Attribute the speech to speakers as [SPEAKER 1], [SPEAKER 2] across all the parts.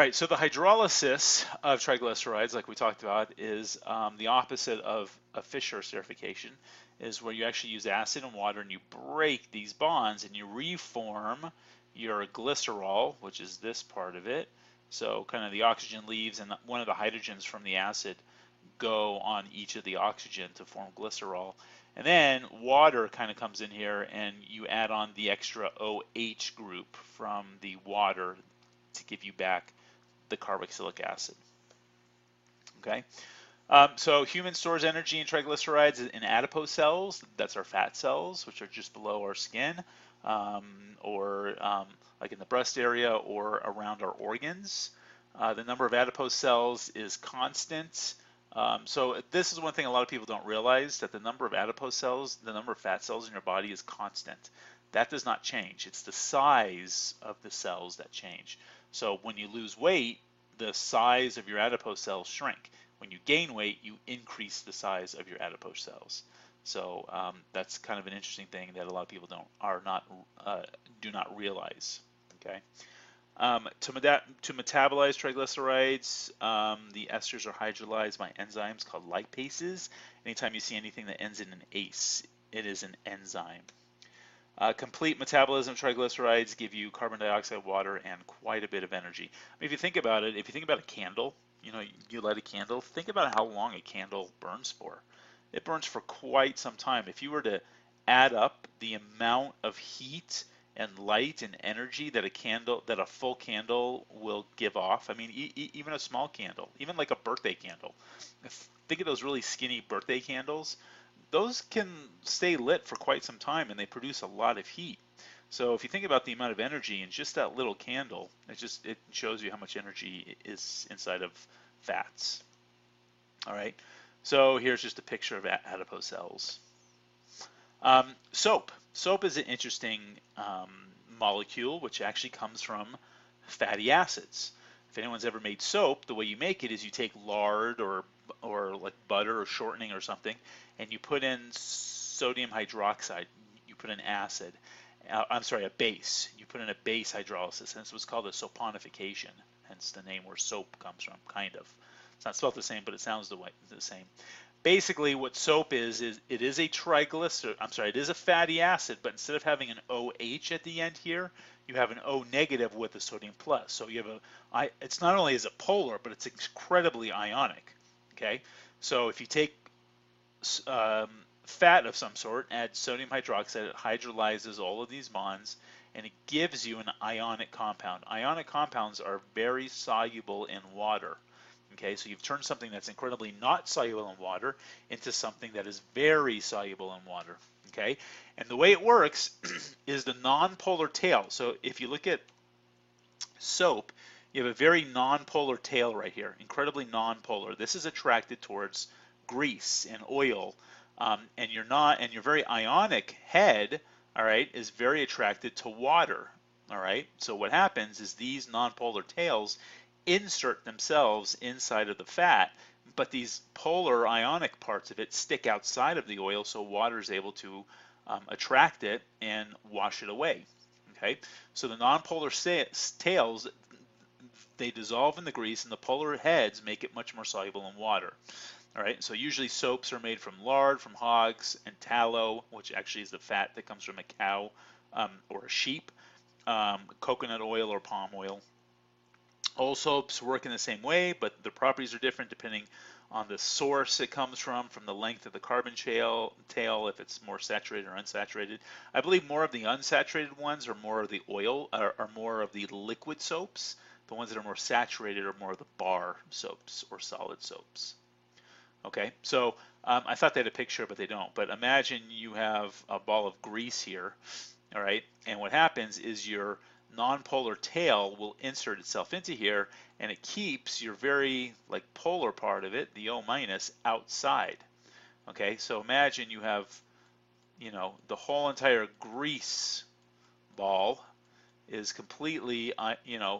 [SPEAKER 1] All right, so the hydrolysis of triglycerides, like we talked about, is the opposite of a Fischer esterification, is where you actually use acid and water and you break these bonds and you reform your glycerol, which is this part of it. So kind of the oxygen leaves and one of the hydrogens from the acid go on each of the oxygen to form glycerol. And then water kind of comes in here and you add on the extra OH group from the water to give you back the carboxylic acid. Okay, so human stores energy in triglycerides in adipose cells. That's our fat cells, which are just below our skin, or like in the breast area or around our organs. The number of adipose cells is constant. So this is one thing a lot of people don't realize, that the number of adipose cells, the number of fat cells in your body is constant. That does not change. It's the size of the cells that change. So when you lose weight, the size of your adipose cells shrink. When you gain weight, you increase the size of your adipose cells. So that's kind of an interesting thing that a lot of people do not realize. Okay. To metabolize triglycerides, the esters are hydrolyzed by enzymes called lipases. Anytime you see anything that ends in an ACE, it is an enzyme. Complete metabolism of triglycerides give you carbon dioxide, water, and quite a bit of energy. I mean, if you think about it, if you think about a candle, you light a candle, think about how long a candle burns for. It burns for quite some time. If you were to add up the amount of heat and light and energy that a full candle will give off, I mean, even a small candle, even like a birthday candle. Think of those really skinny birthday candles. Those can stay lit for quite some time and they produce a lot of heat. So if you think about the amount of energy in just that little candle, it shows you how much energy is inside of fats. All right, so here's just a picture of adipose cells. Soap. Soap is an interesting molecule which actually comes from fatty acids. If anyone's ever made soap, the way you make it is you take lard or like butter or shortening or something, and you put in sodium hydroxide. You put in acid. I'm sorry, a base. You put in a base hydrolysis, and it's what's called a soponification. Hence the name where soap comes from, kind of. It's not spelled the same, but it sounds the same. Basically, what soap is it is a it is a fatty acid, but instead of having an OH at the end here, you have an O negative with a sodium plus. So you have it's not only is it polar, but it's incredibly ionic. Okay, so if you take fat of some sort, add sodium hydroxide, it hydrolyzes all of these bonds, and it gives you an ionic compound. Ionic compounds are very soluble in water. Okay, so you've turned something that's incredibly not soluble in water into something that is very soluble in water. Okay, and the way it works is the nonpolar tail. So if you look at soap, you have a very nonpolar tail right here, incredibly nonpolar. This is attracted towards grease and oil, and your very ionic head, all right, is very attracted to water. All right, so what happens is these nonpolar tails insert themselves inside of the fat, but these polar ionic parts of it stick outside of the oil, so water is able to attract it and wash it away. Okay, so the nonpolar tails, they dissolve in the grease, and the polar heads make it much more soluble in water. All right, so usually soaps are made from lard, from hogs, and tallow, which actually is the fat that comes from a cow or a sheep, coconut oil or palm oil. All soaps work in the same way, but the properties are different depending on the source it comes from the length of the carbon tail, if it's more saturated or unsaturated. I believe more of the unsaturated ones are more of the oil, are more of the liquid soaps. The ones that are more saturated are more of the bar soaps or solid soaps. Okay, so I thought they had a picture, but they don't. But imagine you have a ball of grease here, all right? And what happens is your nonpolar tail will insert itself into here, and it keeps your very polar part of it, the O minus, outside. Okay, so imagine you have, the whole entire grease ball is completely,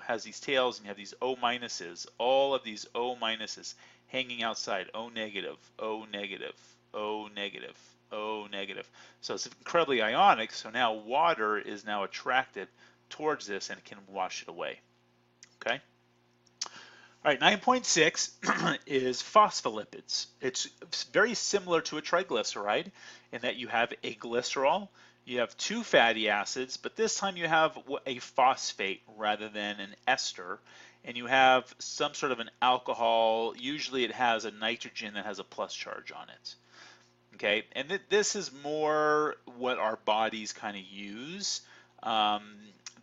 [SPEAKER 1] has these tails, and you have these O minuses, all of these O minuses hanging outside, O negative, O negative, O negative, O negative. So it's incredibly ionic, so now water is now attracted towards this and it can wash it away. Okay? All right, 9.6 is phospholipids. It's very similar to a triglyceride in that you have a glycerol, you have two fatty acids, but this time you have a phosphate rather than an ester, and you have some sort of an alcohol. Usually it has a nitrogen that has a plus charge on it. Okay, and this is more what our bodies kind of use. Um,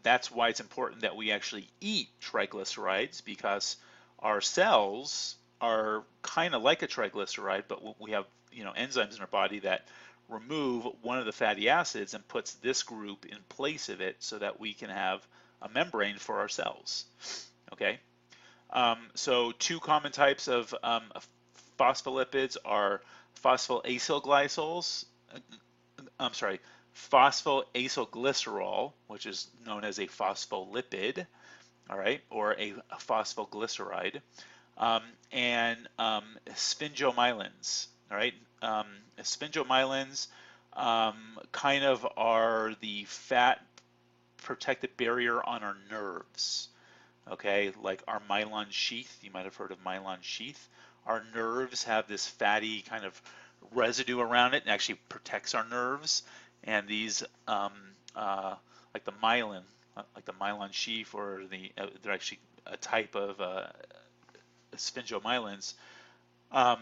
[SPEAKER 1] that's why it's important that we actually eat triglycerides, because our cells are kind of like a triglyceride, but we have enzymes in our body that remove one of the fatty acids and puts this group in place of it so that we can have a membrane for our cells. Okay, so two common types of phospholipids are phosphocylglycols, I'm sorry, phosphoacylglycerol, which is known as a phospholipid, all right, or a phosphoglyceride, um, and sphingomyelins, all right. Sphingomyelins kind of are the fat protective barrier on our nerves. Okay, like our myelin sheath, you might have heard of myelin sheath. Our nerves have this fatty kind of residue around it and actually protects our nerves. And these, like the myelin sheath, or they're actually a type of sphingomyelins, um,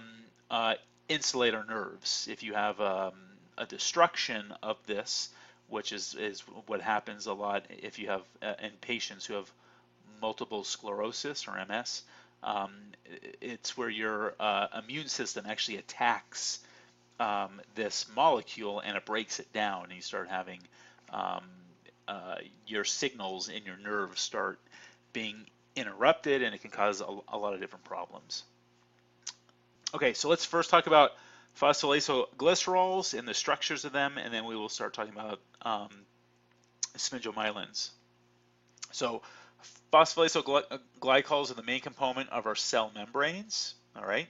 [SPEAKER 1] uh, insulate our nerves. If you have a destruction of this, which is what happens a lot if you have in patients who have multiple sclerosis or MS, um, it's where your immune system actually attacks this molecule and it breaks it down, and you start having um, your signals in your nerves start being interrupted, and it can cause a lot of different problems. Okay, so let's first talk about phosphorylglycerols and the structures of them, and then we will start talking about sphingomyelins. So phosphorylglycols are the main component of our cell membranes. All right.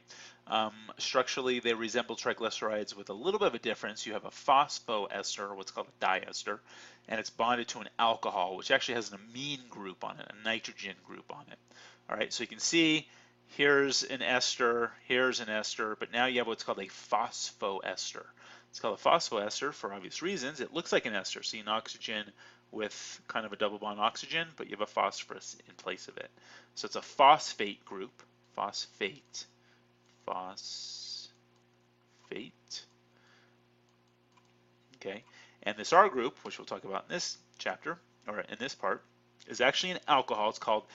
[SPEAKER 1] Structurally, they resemble triglycerides with a little bit of a difference. You have a phosphoester, or what's called a diester, and it's bonded to an alcohol, which actually has an amine group on it, a nitrogen group on it. All right, so you can see here's an ester, but now you have what's called a phosphoester. It's called a phosphoester for obvious reasons. It looks like an ester, see an oxygen with kind of a double bond oxygen, but you have a phosphorus in place of it. So it's a phosphate group, phosphate. Okay, and this R group, which we'll talk about in this chapter, or in this part, is actually an alcohol. It's called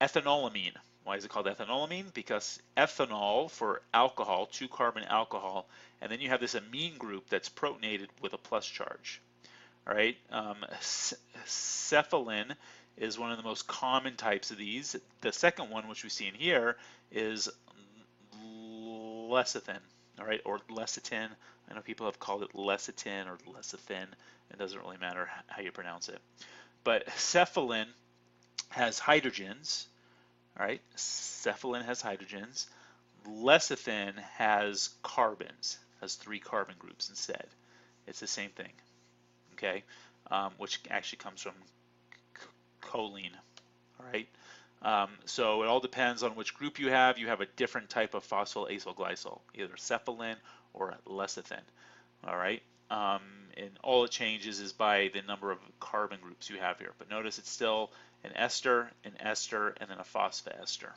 [SPEAKER 1] ethanolamine. Why is it called ethanolamine? Because ethanol for alcohol, 2-carbon alcohol, and then you have this amine group that's protonated with a plus charge. All right, cephalin is one of the most common types of these. The second one, which we see in here, is lecithin, all right, or lecithin. I know people have called it lecithin or lecithin. It doesn't really matter how you pronounce it. But cephalin has hydrogens, all right. Cephalin has hydrogens. Lecithin has carbons, has 3 carbon groups instead. It's the same thing, okay, which actually comes from choline, all right. So it all depends on which group you have. You have a different type of phosphorylacylglycol, either cephalin or lecithin. All right, and all it changes is by the number of carbon groups you have here. But notice it's still an ester, and then a phosphoester.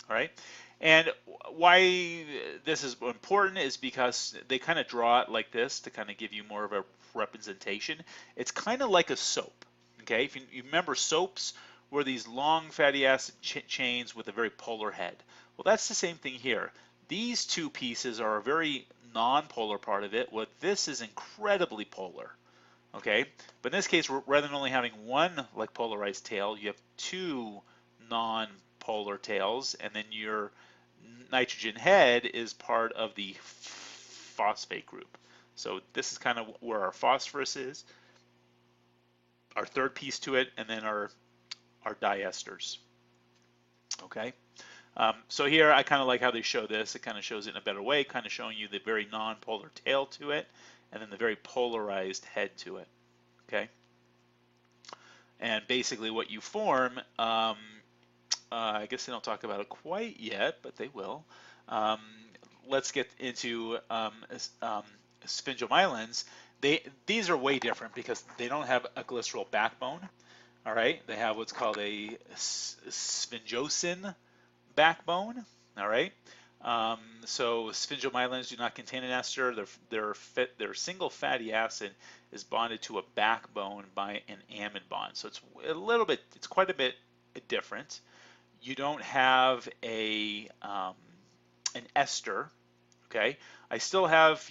[SPEAKER 1] All right, and why this is important is because they kind of draw it like this to kind of give you more of a representation. It's kind of like a soap. Okay, if you remember, soaps were these long fatty acid chains with a very polar head. Well, that's the same thing here. These two pieces are a very non-polar part of it. Well, this is incredibly polar. Okay, but in this case, rather than only having one like polarized tail, you have 2 non-polar tails, and then your nitrogen head is part of the phosphate group. So this is kind of where our phosphorus is, our third piece to it, and then our diesters. Okay, so here I kind of like how they show this. It kind of shows it in a better way, kind of showing you the very non-polar tail to it, and then the very polarized head to it. Okay, and basically what you form I guess they don't talk about it quite yet, but they will. Um, let's get into sphingomyelins. These are way different because they don't have a glycerol backbone. All right, they have what's called a sphingosine backbone. All right. So sphingomyelins do not contain an ester. Their single fatty acid is bonded to a backbone by an amide bond. So it's quite a bit different. You don't have an ester. Okay. I still have,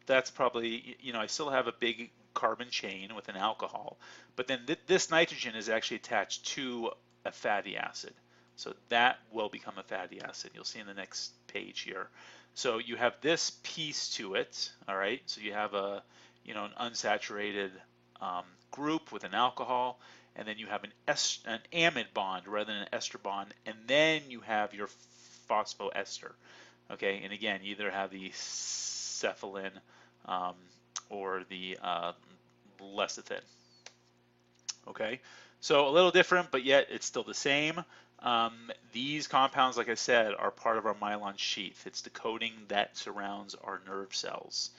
[SPEAKER 1] that's probably, I still have a big carbon chain with an alcohol, but then this nitrogen is actually attached to a fatty acid. So that will become a fatty acid. You'll see in the next page here. So you have this piece to it, all right? So you have an unsaturated group with an alcohol, and then you have an amide bond rather than an ester bond, and then you have your phosphoester. Okay, and again, you either have the cephalin or the lecithin. Okay, so a little different, but yet it's still the same. These compounds, like I said, are part of our myelin sheath. It's the coating that surrounds our nerve cells.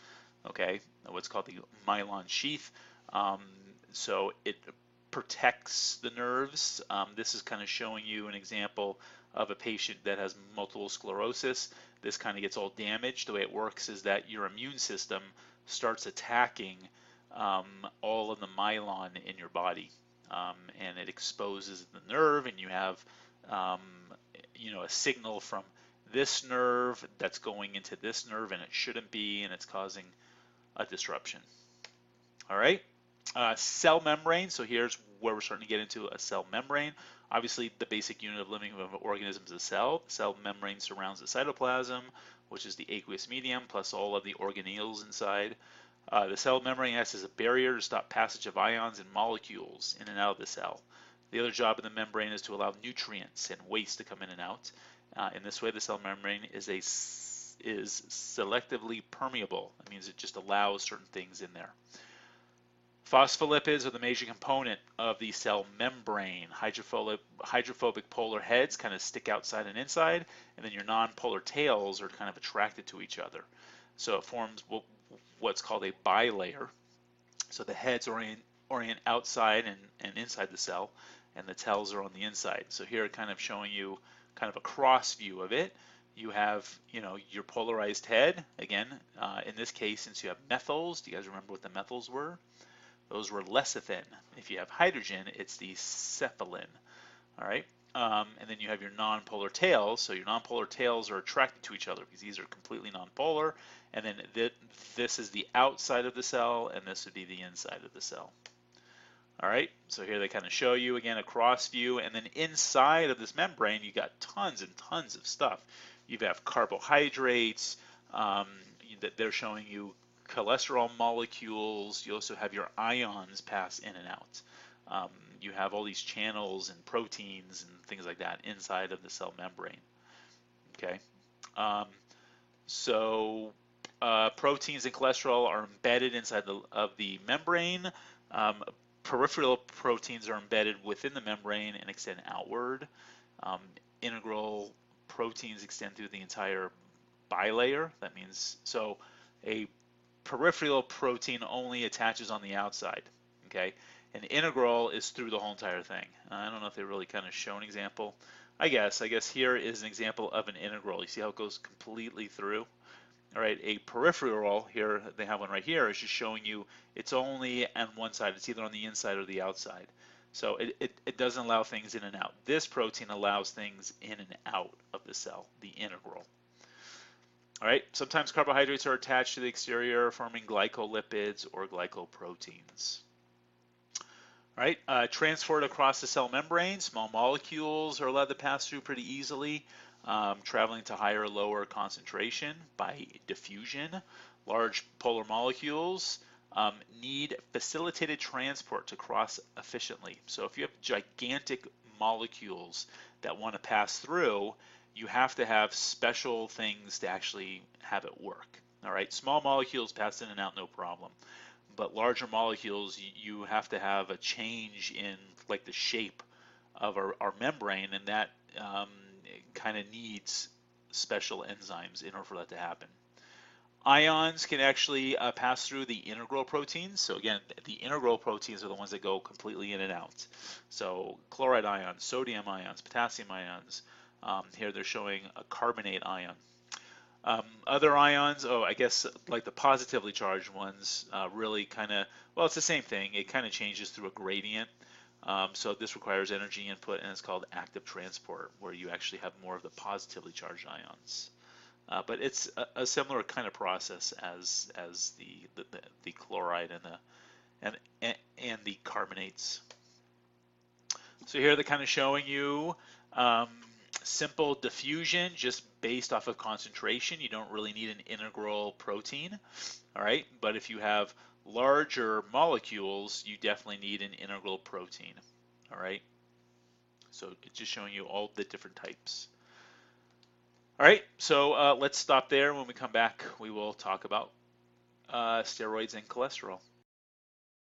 [SPEAKER 1] Okay, what's called the myelin sheath. So it protects the nerves. This is kind of showing you an example of a patient that has multiple sclerosis. This kind of gets all damaged. The way it works is that your immune system starts attacking all of the myelin in your body, and it exposes the nerve, and you have a signal from this nerve that's going into this nerve, and it shouldn't be, and it's causing a disruption. All right. Cell membrane. So here's where we're starting to get into a cell membrane. Obviously, the basic unit of living of an organism is a cell. The cell membrane surrounds the cytoplasm, which is the aqueous medium, plus all of the organelles inside. The cell membrane acts as a barrier to stop passage of ions and molecules in and out of the cell. The other job of the membrane is to allow nutrients and waste to come in and out. In this way, the cell membrane is selectively permeable. That means it just allows certain things in there. Phospholipids are the major component of the cell membrane. Hydrophobic polar heads kind of stick outside and inside, and then your nonpolar tails are kind of attracted to each other. So it forms what's called a bilayer. So the heads orient outside and inside the cell, and the tails are on the inside. So here kind of showing you kind of a cross view of it. You have, your polarized head. Again, in this case, since you have methyls, do you guys remember what the methyls were? Those were lecithin. If you have hydrogen, it's the cephalin. All right. And then you have your nonpolar tails. So your nonpolar tails are attracted to each other because these are completely nonpolar. And then this is the outside of the cell, and this would be the inside of the cell. All right. So here they kind of show you again a cross view, and then inside of this membrane, you got tons and tons of stuff. You have carbohydrates. That they're showing you cholesterol molecules. You also have your ions pass in and out. You have all these channels and proteins and things like that inside of the cell membrane. Okay, so proteins and cholesterol are embedded inside of the membrane. Peripheral proteins are embedded within the membrane and extend outward. Integral proteins extend through the entire bilayer. That means so a peripheral protein only attaches on the outside, okay? And integral is through the whole entire thing. I don't know if they really kind of show an example. I guess here is an example of an integral. You see how it goes completely through? All right, a peripheral, here, they have one right here, is just showing you it's only on one side. It's either on the inside or the outside. So it doesn't allow things in and out. This protein allows things in and out of the cell, the integral. All right, sometimes carbohydrates are attached to the exterior, forming glycolipids or glycoproteins. All right, transport across the cell membrane. Small molecules are allowed to pass through pretty easily, traveling to higher or lower concentration by diffusion. Large polar molecules need facilitated transport to cross efficiently. So if you have gigantic molecules that want to pass through, you have to have special things to actually have it work. All right, small molecules pass in and out, no problem. But larger molecules, you have to have a change in like the shape our membrane, and that kind of needs special enzymes in order for that to happen. Ions can actually pass through the integral proteins. So again, the integral proteins are the ones that go completely in and out. So chloride ions, sodium ions, potassium ions. Here they're showing a carbonate ion. Other ions, I guess like the positively charged ones, really kind of, well, it's the same thing. It kind of changes through a gradient. So this requires energy input, and it's called active transport, where you actually have more of the positively charged ions. But it's a similar kind of process as the chloride and the carbonates. So here they're kind of showing you simple diffusion just based off of concentration. You don't really need an integral protein, all right? But if you have larger molecules, you definitely need an integral protein, all right? So it's just showing you all the different types. All right, so let's stop there. When we come back, we will talk about steroids and cholesterol.